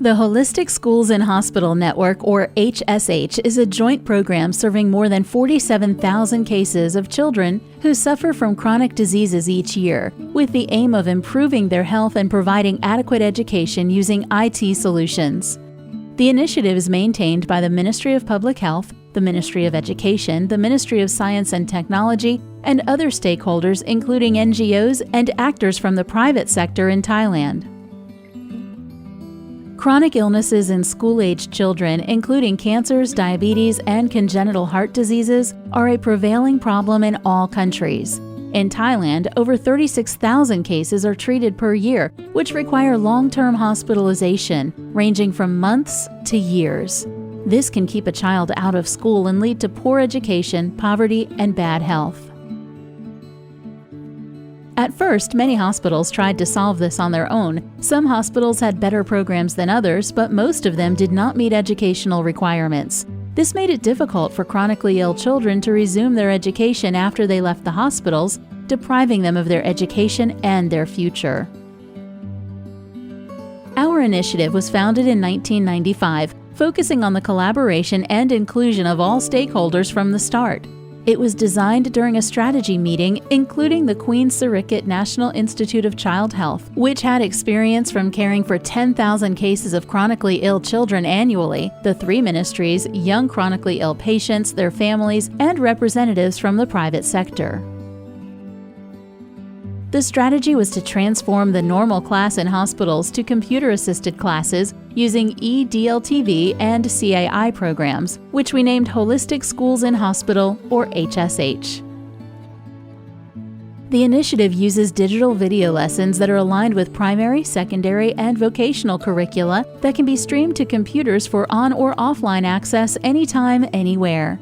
The Holistic Schools and Hospital Network, or HSH, is a joint program serving more than 47,000 cases of children who suffer from chronic diseases each year, with the aim of improving their health and providing adequate education using IT solutions. The initiative is maintained by the Ministry of Public Health, the Ministry of Education, the Ministry of Science and Technology, and other stakeholders including NGOs and actors from the private sector in Thailand. Chronic illnesses in school-aged children, including cancers, diabetes, and congenital heart diseases, are a prevailing problem in all countries. In Thailand, over 36,000 cases are treated per year, which require long-term hospitalization, ranging from months to years. This can keep a child out of school and lead to poor education, poverty, and bad health. At first, many hospitals tried to solve this on their own. Some hospitals had better programs than others, but most of them did not meet educational requirements. This made it difficult for chronically ill children to resume their education after they left the hospitals, depriving them of their education and their future. Our initiative was founded in 1995, focusing on the collaboration and inclusion of all stakeholders from the start. It was designed during a strategy meeting, including the Queen Sirikit National Institute of Child Health, which had experience from caring for 10,000 cases of chronically ill children annually, the three ministries, young chronically ill patients, their families, and representatives from the private sector. The strategy was to transform the normal class in hospitals to computer-assisted classes using EDLTV and CAI programs, which we named Holistic Schools in Hospital, or HSH. The initiative uses digital video lessons that are aligned with primary, secondary, and vocational curricula that can be streamed to computers for on- or offline access anytime, anywhere.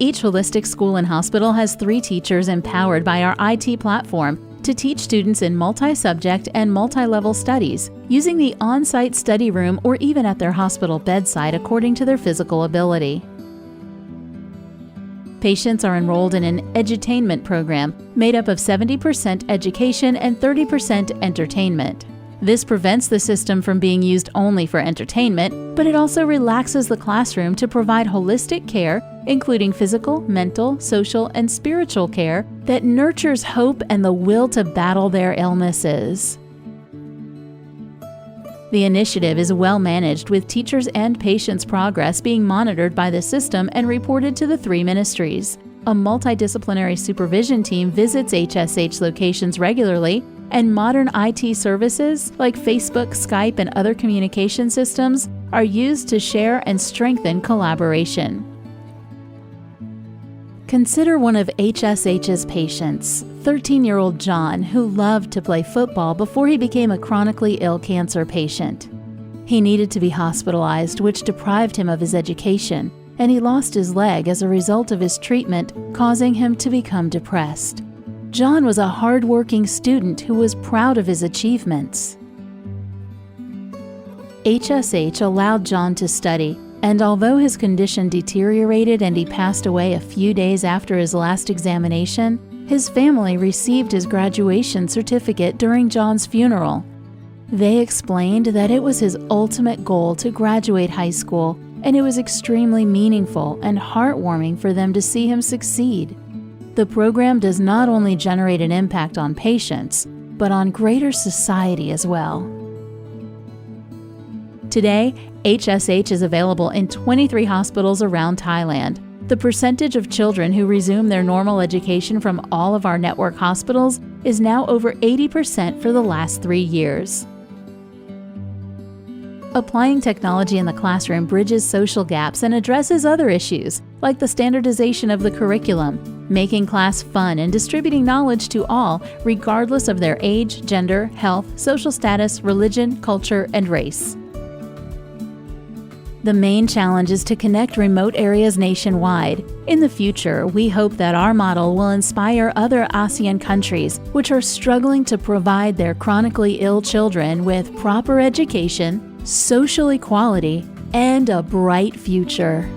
Each holistic school and hospital has 3 teachers empowered by our IT platform to teach students in multi-subject and multi-level studies, using the on-site study room or even at their hospital bedside according to their physical ability. Patients are enrolled in an edutainment program made up of 70% education and 30% entertainment. This prevents the system from being used only for entertainment, but it also relaxes the classroom to provide holistic care, including physical, mental, social, and spiritual care that nurtures hope and the will to battle their illnesses. The initiative is well managed, with teachers' and patients' progress being monitored by the system and reported to the 3 ministries. A multidisciplinary supervision team visits HSH locations regularly, and modern IT services like Facebook, Skype, and other communication systems are used to share and strengthen collaboration. Consider one of HSH's patients, 13-year-old John, who loved to play football before he became a chronically ill cancer patient. He needed to be hospitalized, which deprived him of his education, and he lost his leg as a result of his treatment, causing him to become depressed. John was a hard-working student who was proud of his achievements. HSH allowed John to study, and although his condition deteriorated and he passed away a few days after his last examination, his family received his graduation certificate during John's funeral. They explained that it was his ultimate goal to graduate high school, and it was extremely meaningful and heartwarming for them to see him succeed. The program does not only generate an impact on patients, but on greater society as well. Today, HSH is available in 23 hospitals around Thailand. The percentage of children who resume their normal education from all of our network hospitals is now over 80% for the last 3 years. Applying technology in the classroom bridges social gaps and addresses other issues, like the standardization of the curriculum, making class fun and distributing knowledge to all, regardless of their age, gender, health, social status, religion, culture, and race. The main challenge is to connect remote areas nationwide. In the future, we hope that our model will inspire other ASEAN countries which are struggling to provide their chronically ill children with proper education, social equality, and a bright future.